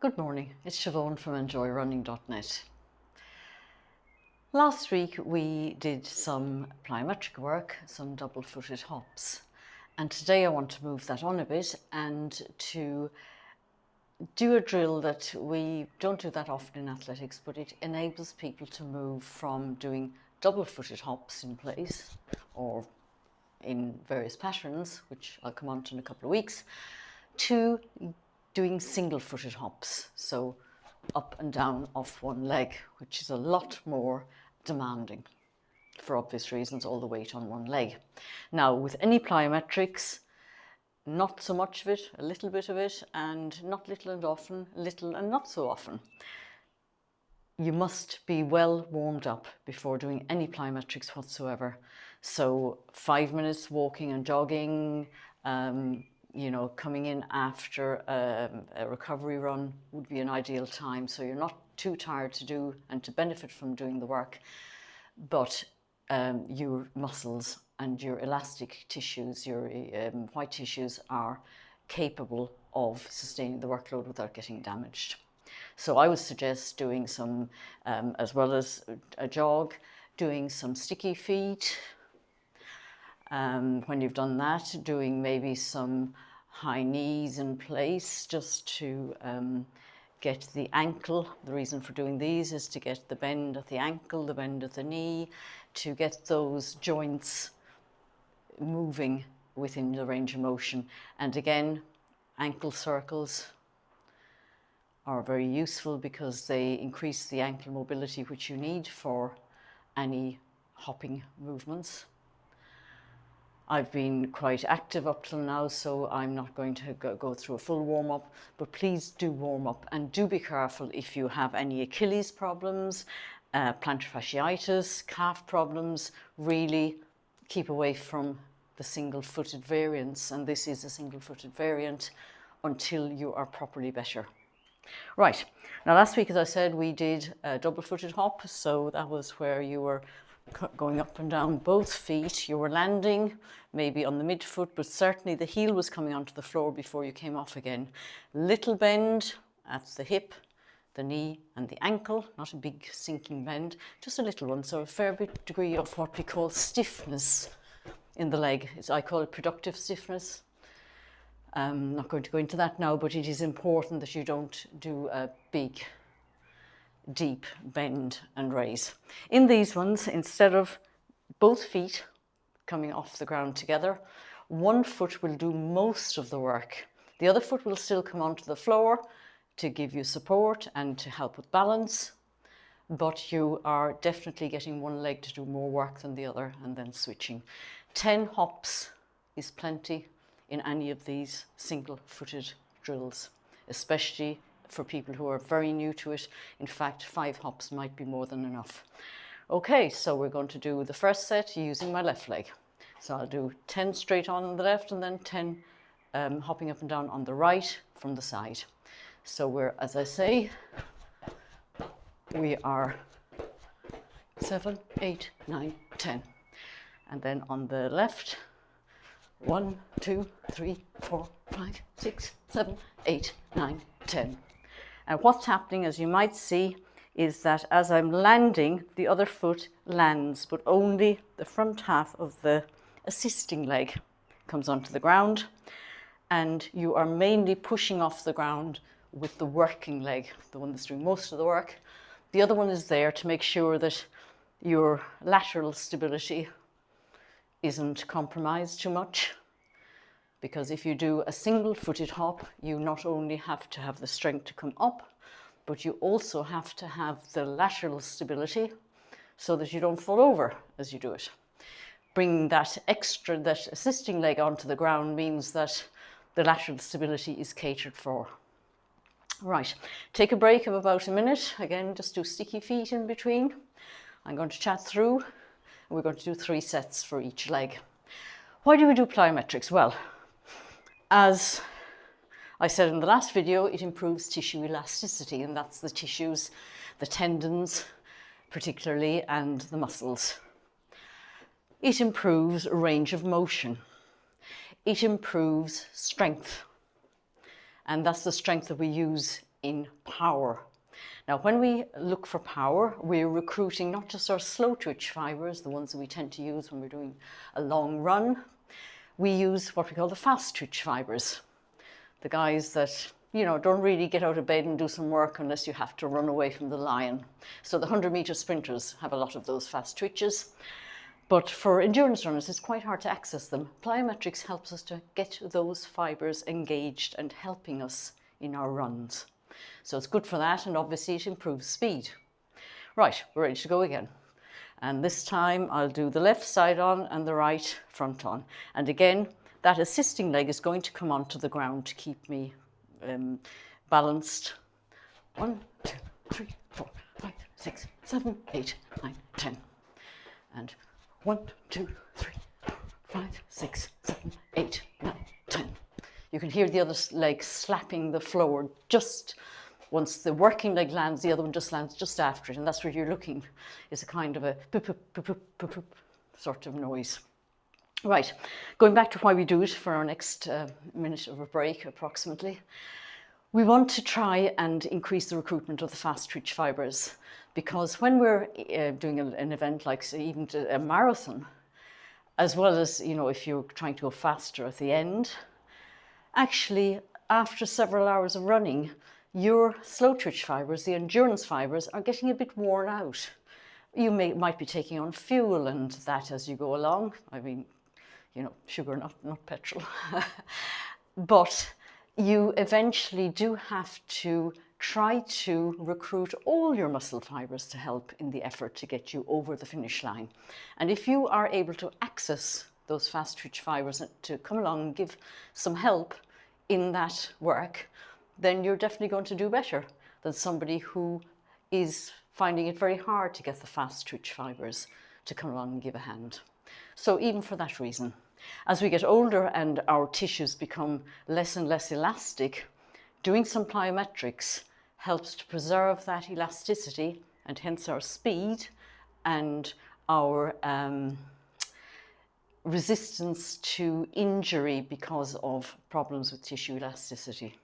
Good morning, it's Siobhan from enjoyrunning.net. Last week we did some plyometric work, some double-footed hops, and today I want to move that on a bit and to do a drill that we don't do that often in athletics, but it enables people to move from doing double-footed hops in place or in various patterns, which I'll come on to in a couple of weeks, to doing single-footed hops, so up and down off one leg, which is a lot more demanding for obvious reasons, all the weight on one leg. Now, with any plyometrics, not so much of it, a little bit of it, and not little and often, little and not so often. You must be well warmed up before doing any plyometrics whatsoever. So 5 minutes walking and jogging, coming in after a recovery run would be an ideal time. So you're not too tired to do and to benefit from doing the work, but your muscles and your elastic tissues, your white tissues are capable of sustaining the workload without getting damaged. So I would suggest doing some, as well as a jog, doing some sticky feet. When you've done that, doing maybe some high knees in place just to get the ankle. The reason for doing these is to get the bend at the ankle, the bend at the knee, to get those joints moving within the range of motion. And again, ankle circles are very useful because they increase the ankle mobility which you need for any hopping movements. I've been quite active up till now, so I'm not going to go through a full warm-up, but please do warm up and do be careful if you have any Achilles problems, plantar fasciitis, calf problems. Really keep away from the single-footed variants, and this is a single-footed variant, until you are properly better. Right, now last week, as I said, we did a double-footed hop, so that was where you were going up and down both feet. You were landing maybe on the midfoot, but certainly the heel was coming onto the floor before you came off again. Little bend at the hip, the knee and the ankle, not a big sinking bend, just a little one, so a fair bit degree of what we call stiffness in the leg. I call it productive stiffness. I'm not going to go into that now, but it is important that you don't do a big deep bend and raise. In these ones, instead of both feet coming off the ground together, one foot will do most of the work. The other foot will still come onto the floor to give you support and to help with balance, but you are definitely getting one leg to do more work than the other and then switching. 10 hops is plenty in any of these single-footed drills, especially for people who are very new to it. In fact, 5 hops might be more than enough. Okay, so we're going to do the first set using my left leg. So I'll do 10 straight on the left and then 10 hopping up and down on the right from the side. So we're, as I say, we are 7, 8, 9, 10. And then on the left, 1, 2, 3, 4, 5, 6, 7, 8, 9, 10. And what's happening, as you might see, is that as I'm landing, the other foot lands, but only the front half of the assisting leg comes onto the ground, and you are mainly pushing off the ground with the working leg, the one that's doing most of the work. The other one is there to make sure that your lateral stability isn't compromised too much. Because if you do a single-footed hop, you not only have to have the strength to come up, but you also have to have the lateral stability so that you don't fall over as you do it. Bringing that assisting leg onto the ground means that the lateral stability is catered for. Right, take a break of about a minute. Again, just do sticky feet in between. I'm going to chat through, and we're going to do 3 sets for each leg. Why do we do plyometrics? Well, as I said in the last video, it improves tissue elasticity, and that's the tissues, the tendons particularly, and the muscles. It improves range of motion. It improves strength. And that's the strength that we use in power. Now, when we look for power, we're recruiting not just our slow twitch fibers, the ones that we tend to use when we're doing a long run. We use what we call the fast twitch fibers, the guys that, you know, don't really get out of bed and do some work unless you have to run away from the lion. So the 100-meter sprinters have a lot of those fast twitches. But for endurance runners, it's quite hard to access them. Plyometrics helps us to get those fibers engaged and helping us in our runs. So it's good for that, and obviously it improves speed. Right, we're ready to go again. And this time I'll do the left side on and the right front on. And again, that assisting leg is going to come onto the ground to keep me balanced. 1, 2, 3, 4, 5, 6, 7, 8, 9, 10. And 1, 2, 3, 4, 5, 6, 7, 8, 9, 10. You can hear the other leg slapping the floor just once the working leg lands, the other one just lands just after it, and that's what you're looking, is a kind of a poop, poop, poop, poop, poop, poop sort of noise. Right, going back to why we do it for our next minute of a break approximately. We want to try and increase the recruitment of the fast twitch fibers, because when we're doing an event like, say, even a marathon, as well as, you know, if you're trying to go faster at the end, actually after several hours of running, your slow twitch fibers, the endurance fibers, are getting a bit worn out. You might be taking on fuel and that as you go along. I mean, you know, sugar, not petrol. But you eventually do have to try to recruit all your muscle fibers to help in the effort to get you over the finish line. And if you are able to access those fast twitch fibers to come along and give some help in that work, then you're definitely going to do better than somebody who is finding it very hard to get the fast twitch fibers to come along and give a hand. So even for that reason, as we get older and our tissues become less and less elastic, doing some plyometrics helps to preserve that elasticity and hence our speed and our resistance to injury because of problems with tissue elasticity.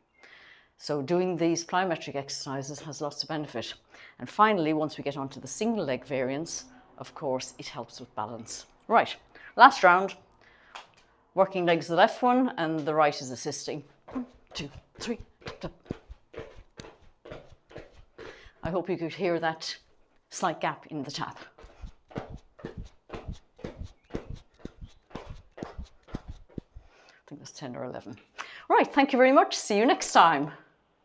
So doing these plyometric exercises has lots of benefit. And finally, once we get onto the single leg variants, of course, it helps with balance. Right, last round. Working legs, the left one, and the right is assisting. 1, 2, 3. I hope you could hear that slight gap in the tap. I think that's 10 or 11. Right, thank you very much. See you next time.